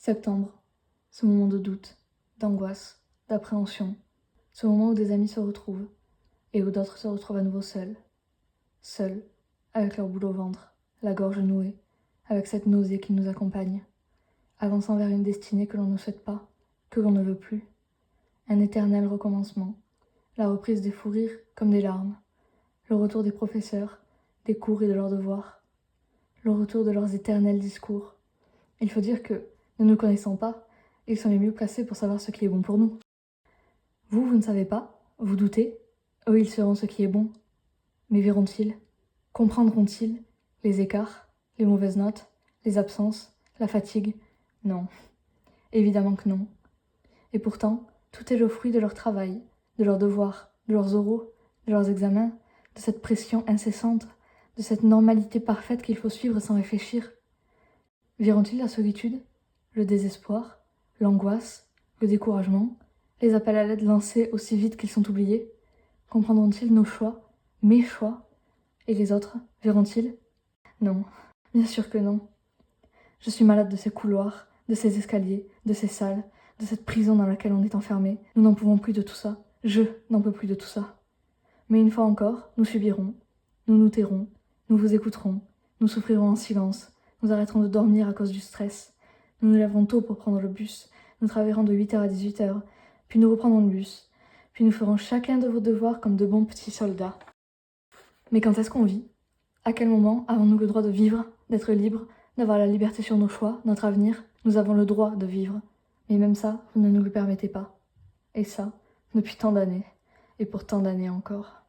Septembre, ce moment de doute, d'angoisse, d'appréhension, ce moment où des amis se retrouvent et où d'autres se retrouvent à nouveau seuls. Seuls, avec leur boule au ventre, la gorge nouée, avec cette nausée qui nous accompagne, avançant vers une destinée que l'on ne souhaite pas, que l'on ne veut plus. Un éternel recommencement, la reprise des fous rires comme des larmes, le retour des professeurs, des cours et de leurs devoirs, le retour de leurs éternels discours. Il faut dire que, ne nous connaissant pas, ils sont les mieux placés pour savoir ce qui est bon pour nous. Vous ne savez pas, vous doutez, eux ils sauront ce qui est bon. Mais verront-ils, comprendront-ils les écarts, les mauvaises notes, les absences, la fatigue? Non, évidemment que non. Et pourtant, tout est le fruit de leur travail, de leurs devoirs, de leurs oraux, de leurs examens, de cette pression incessante, de cette normalité parfaite qu'il faut suivre sans réfléchir. Verront-ils la solitude, le désespoir, l'angoisse, le découragement, les appels à l'aide lancés aussi vite qu'ils sont oubliés? Comprendront-ils nos choix, mes choix? Et les autres, verront-ils? Non, bien sûr que non. Je suis malade de ces couloirs, de ces escaliers, de ces salles, de cette prison dans laquelle on est enfermé. Nous n'en pouvons plus de tout ça. Je n'en peux plus de tout ça. Mais une fois encore, nous subirons, nous nous tairons, nous vous écouterons, nous souffrirons en silence, nous arrêterons de dormir à cause du stress, nous nous lèverons tôt pour prendre le bus, nous travaillerons de 8h à 18h, puis nous reprendrons le bus, puis nous ferons chacun de vos devoirs comme de bons petits soldats. Mais quand est-ce qu'on vit? À quel moment avons-nous le droit de vivre, d'être libres, d'avoir la liberté sur nos choix, notre avenir? Nous avons le droit de vivre. Mais même ça, vous ne nous le permettez pas. Et ça, depuis tant d'années, et pour tant d'années encore.